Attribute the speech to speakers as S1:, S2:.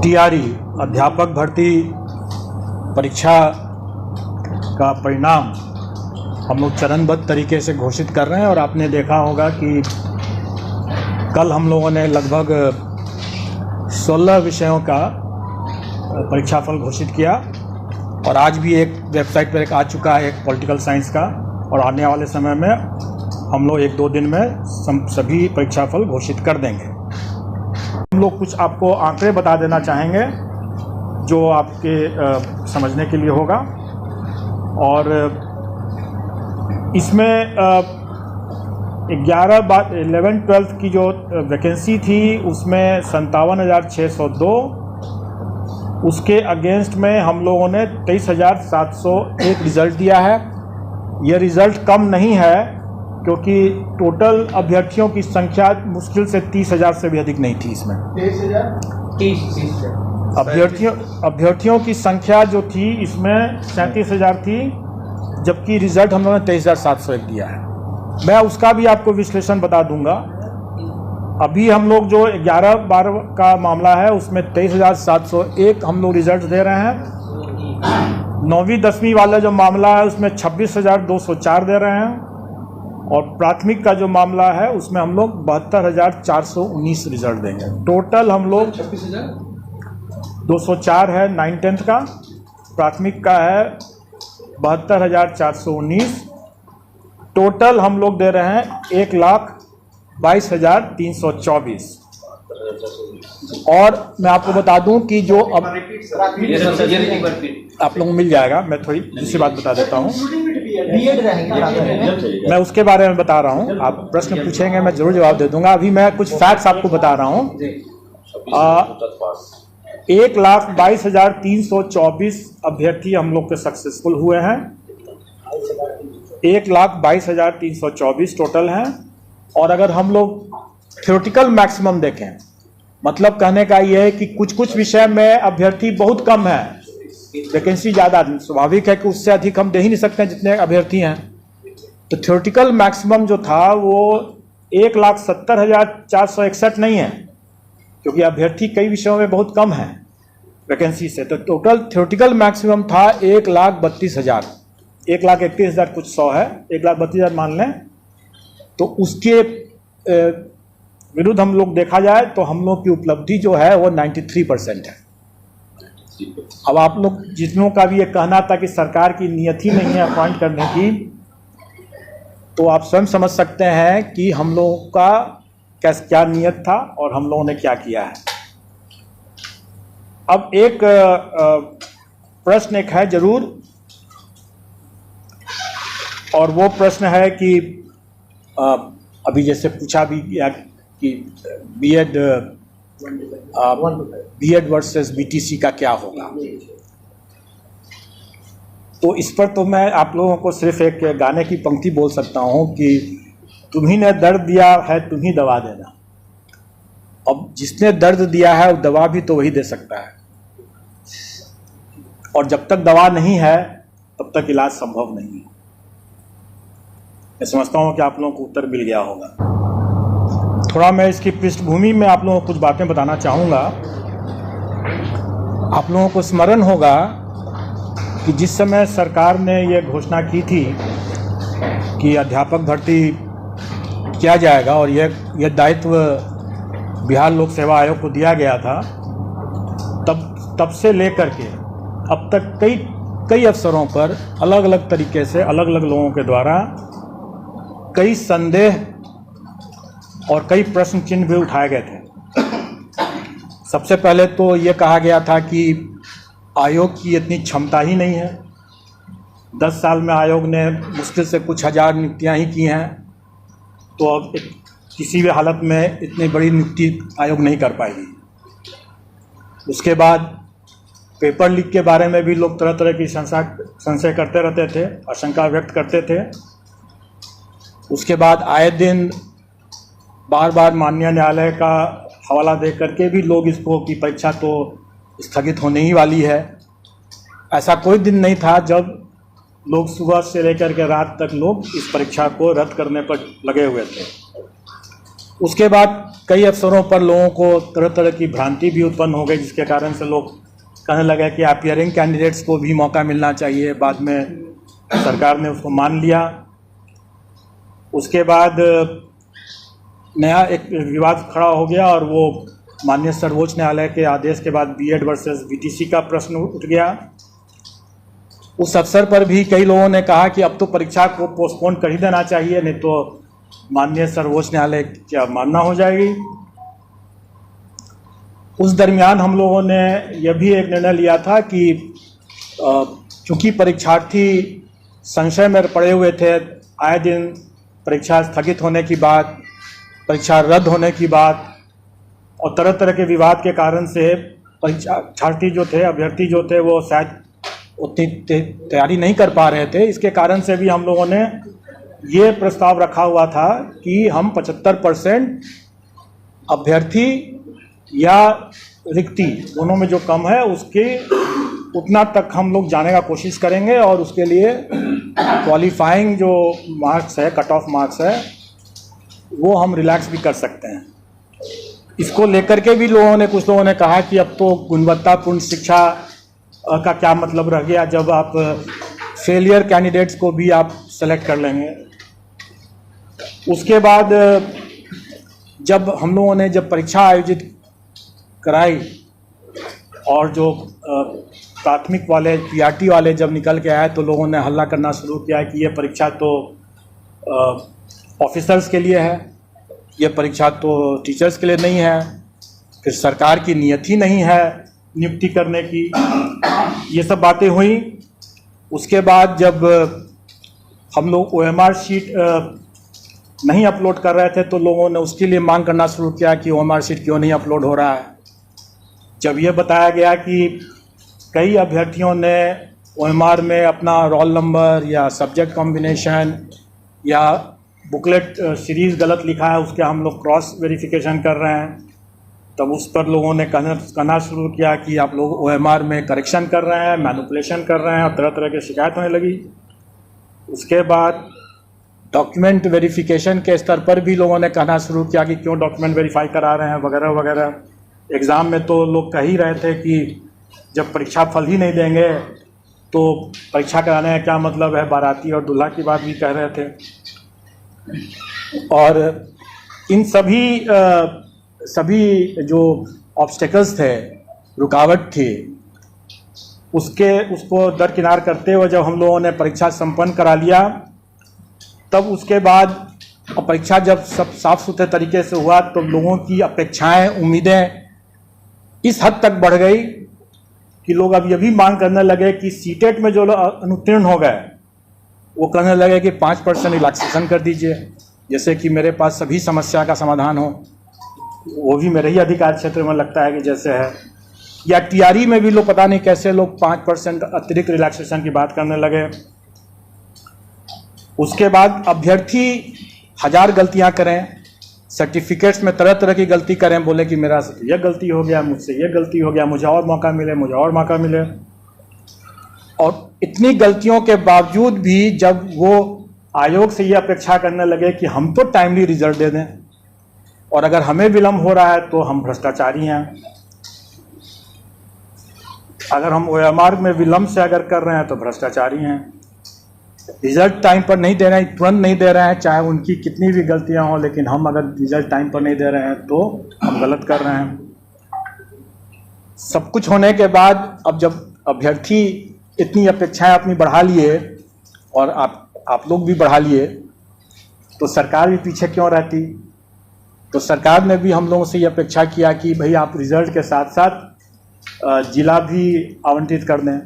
S1: TRE अध्यापक भर्ती परीक्षा का परिणाम हम लोग चरणबद्ध तरीके से घोषित कर रहे हैं। और आपने देखा होगा कि कल हम लोगों ने लगभग 16 विषयों का परीक्षाफल घोषित किया और आज भी एक वेबसाइट पर एक आ चुका है एक पॉलिटिकल साइंस का, और आने वाले समय में हम लोग 1-2 दिन में सभी परीक्षाफल घोषित कर देंगे। हम लोग कुछ आपको आंकड़े बता देना चाहेंगे जो आपके समझने के लिए होगा। और इसमें 11-12 की जो वैकेंसी थी उसमें 57,602, उसके अगेंस्ट में हम लोगों ने 23,701 रिज़ल्ट दिया है। ये रिज़ल्ट कम नहीं है क्योंकि टोटल अभ्यर्थियों की संख्या मुश्किल से 30,000 से भी अधिक नहीं थी। इसमें 30,000 अभ्यर्थियों की संख्या जो थी इसमें 37,000 थी, जबकि रिज़ल्ट हम लोगों ने 23,701 दिया है। मैं उसका भी आपको विश्लेषण बता दूंगा। अभी हम लोग जो 11-12 का मामला है उसमें 23,701 हम लोग रिज़ल्ट दे रहे हैं। 9वीं-10वीं वाला जो मामला है उसमें 26,204 दे रहे हैं। और प्राथमिक का जो मामला है उसमें हम लोग 72,419 रिजल्ट देंगे। टोटल हम लोग 26,204 है 9-10 का, प्राथमिक का है 72,419। टोटल हम लोग दे रहे हैं 1,22,324। और मैं आपको बता दूं कि जो अब आप लोगों को मिल जाएगा, मैं थोड़ी दूसरी बात बता देता हूं। मैं उसके बारे में बता रहा हूं, आप प्रश्न पूछेंगे मैं जरूर जवाब दे दूंगा। अभी मैं कुछ फैक्ट्स आपको बता रहा हूं। 1,22,324 अभ्यर्थी हम लोग के सक्सेसफुल हुए हैं। 1,22,324 टोटल हैं। और अगर हम लोग थ्योरेटिकल मैक्सिमम देखें, मतलब कहने का ये है कि कुछ विषय में अभ्यर्थी बहुत कम है, वैकेंसी ज़्यादा, स्वाभाविक है कि उससे अधिक हम दे ही नहीं सकते हैं जितने अभ्यर्थी हैं। तो थ्योरेटिकल मैक्सिमम जो था वो 1,70,461 नहीं है, क्योंकि अभ्यर्थी कई विषयों में बहुत कम है वैकेंसी से। तो टोटल थ्योरेटिकल मैक्सिमम था 1,32,000, 1,31,000 कुछ 100 है, 1,32,000 मान लें। तो उसके विरुद्ध हम लोग देखा जाए तो हम लोग की उपलब्धि जो है वो 93% है। अब आप लोग जितनों का भी ये कहना था कि सरकार की नियत ही नहीं है अपॉइंट करने की, तो आप स्वयं समझ सकते हैं कि हम लोगों का क्या नियत था और हम लोगों ने क्या किया है। अब एक प्रश्न एक है जरूर, और वो प्रश्न है कि अभी जैसे पूछा भी गया कि बीएड वर्सेस बीटीसी का क्या होगा। तो इस पर तो मैं आप लोगों को सिर्फ एक गाने की पंक्ति बोल सकता हूं कि तुम्ही ने दर्द दिया है तुम ही दवा देना। अब जिसने दर्द दिया है वो दवा भी तो वही दे सकता है, और जब तक दवा नहीं है तब तक इलाज संभव नहीं है। मैं समझता हूं कि आप लोगों को उत्तर मिल गया होगा। थोड़ा मैं इसकी पृष्ठभूमि में आप लोगों को कुछ बातें बताना चाहूँगा। आप लोगों को स्मरण होगा कि जिस समय सरकार ने ये घोषणा की थी कि अध्यापक भर्ती किया जाएगा और यह दायित्व बिहार लोक सेवा आयोग को दिया गया था, तब से लेकर के अब तक कई अवसरों पर अलग अलग तरीके से अलग अलग लोगों के द्वारा कई संदेह और कई प्रश्न चिन्ह भी उठाए गए थे। सबसे पहले तो ये कहा गया था कि आयोग की इतनी क्षमता ही नहीं है। 10 साल में आयोग ने मुश्किल से कुछ हज़ार नियुक्तियाँ ही की हैं, तो अब किसी भी हालत में इतनी बड़ी नियुक्ति आयोग नहीं कर पाएगी। उसके बाद पेपर लीक के बारे में भी लोग तरह तरह की संशय करते रहते थे, आशंका व्यक्त करते थे। उसके बाद आए दिन बार बार माननीय न्यायालय का हवाला दे करके भी लोग इसको कि परीक्षा तो स्थगित होने ही वाली है। ऐसा कोई दिन नहीं था जब लोग सुबह से लेकर के रात तक लोग इस परीक्षा को रद्द करने पर लगे हुए थे। उसके बाद कई अवसरों पर लोगों को तरह तरह की भ्रांति भी उत्पन्न हो गई, जिसके कारण से लोग कहने लगे कि अपीयरिंग कैंडिडेट्स को भी मौका मिलना चाहिए। बाद में सरकार ने उसको मान लिया। उसके बाद नया एक विवाद खड़ा हो गया और वो माननीय सर्वोच्च न्यायालय के आदेश के बाद बीएड वर्सेस बीटीसी का प्रश्न उठ गया। उस अवसर पर भी कई लोगों ने कहा कि अब तो परीक्षा को पोस्टपोन कर ही देना चाहिए, नहीं तो माननीय सर्वोच्च न्यायालय क्या मानना हो जाएगी। उस दरमियान हम लोगों ने यह भी एक निर्णय लिया था कि चूंकि परीक्षार्थी संशय में पड़े हुए थे, आए दिन परीक्षा स्थगित होने की बात, परीक्षा रद्द होने की बात और तरह तरह के विवाद के कारण से परीक्षार्थी जो थे, अभ्यर्थी जो थे, वो शायद उतनी तैयारी नहीं कर पा रहे थे। इसके कारण से भी हम लोगों ने ये प्रस्ताव रखा हुआ था कि हम 75% अभ्यर्थी या रिक्ति दोनों में जो कम है उसके उतना तक हम लोग जाने का कोशिश करेंगे और उसके लिए क्वालिफाइंग जो मार्क्स है, कट ऑफ मार्क्स है, वो हम रिलैक्स भी कर सकते हैं। इसको लेकर के भी कुछ लोगों ने कहा कि अब तो गुणवत्तापूर्ण शिक्षा का क्या मतलब रह गया जब आप फेलियर कैंडिडेट्स को भी आप सेलेक्ट कर लेंगे। उसके बाद जब हम लोगों ने परीक्षा आयोजित कराई और जो प्राथमिक वाले पीआरटी वाले जब निकल के आए तो लोगों ने हल्ला करना शुरू किया कि ये परीक्षा तो ऑफिसर्स के लिए है, ये परीक्षा तो टीचर्स के लिए नहीं है, फिर सरकार की नीयत ही नहीं है नियुक्ति करने की। ये सब बातें हुई। उसके बाद जब हम लोग ओएमआर शीट नहीं अपलोड कर रहे थे तो लोगों ने उसके लिए मांग करना शुरू किया कि ओएमआर शीट क्यों नहीं अपलोड हो रहा है। जब ये बताया गया कि कई अभ्यर्थियों ने ओएमआर में अपना रोल नंबर या सब्जेक्ट कॉम्बिनेशन या बुकलेट सीरीज़ गलत लिखा है, उसके हम लोग क्रॉस वेरिफिकेशन कर रहे हैं, तब उस पर लोगों ने कहना शुरू किया कि आप लोग ओएमआर में करेक्शन कर रहे हैं, मैनिपुलेशन कर रहे हैं और तरह तरह की शिकायत होने लगी। उसके बाद डॉक्यूमेंट वेरिफिकेशन के स्तर पर भी लोगों ने कहना शुरू किया कि क्यों डॉक्यूमेंट वेरीफाई करा रहे हैं वगैरह वगैरह। एग्ज़ाम में तो लोग कह ही रहे थे कि जब परीक्षा फल ही नहीं देंगे तो परीक्षा कराने का क्या मतलब है, बाराती और दूल्हा की बात भी कह रहे थे। और इन सभी जो ऑब्स्टेकल्स थे, रुकावट थी, उसको दरकिनार करते हुए जब हम लोगों ने परीक्षा संपन्न करा लिया, तब उसके बाद परीक्षा जब सब साफ सुथरे तरीके से हुआ तो लोगों की अपेक्षाएं, उम्मीदें इस हद तक बढ़ गई कि लोग अब ये भी मांग करने लगे कि सीटेट में जो अनुत्तीर्ण हो गए वो कहने लगे कि 5% रिलैक्सेशन कर दीजिए, जैसे कि मेरे पास सभी समस्या का समाधान हो। वो भी मेरे ही अधिकार क्षेत्र में लगता है कि जैसे है। या टीआरई में भी लोग पता नहीं कैसे लोग 5% अतिरिक्त रिलैक्सेशन की बात करने लगे। उसके बाद अभ्यर्थी 1000 गलतियां करें, सर्टिफिकेट्स में तरह तरह की गलती करें, बोले कि मेरा यह गलती हो गया, मुझसे यह गलती हो गया, मुझे और मौका मिले, मुझे और मौका मिले। और इतनी गलतियों के बावजूद भी जब वो आयोग से ये अपेक्षा करने लगे कि हम तो टाइमली रिजल्ट दे दें और अगर हमें विलम्ब हो रहा है तो हम भ्रष्टाचारी हैं, अगर हम ओएमआर में विलम्ब से अगर कर रहे हैं तो भ्रष्टाचारी हैं, रिजल्ट टाइम पर नहीं दे रहे हैं, तुरंत नहीं दे रहे हैं, चाहे उनकी कितनी भी गलतियां हों, लेकिन हम अगर रिजल्ट टाइम पर नहीं दे रहे हैं तो हम गलत कर रहे हैं। सब कुछ होने के बाद अब जब अभ्यर्थी इतनी अपेक्षाएं अपनी बढ़ा लिए और आप लोग भी बढ़ा लिए तो सरकार भी पीछे क्यों रहती। तो सरकार ने भी हम लोगों से ये अपेक्षा किया कि भाई आप रिजल्ट के साथ साथ जिला भी आवंटित कर दें।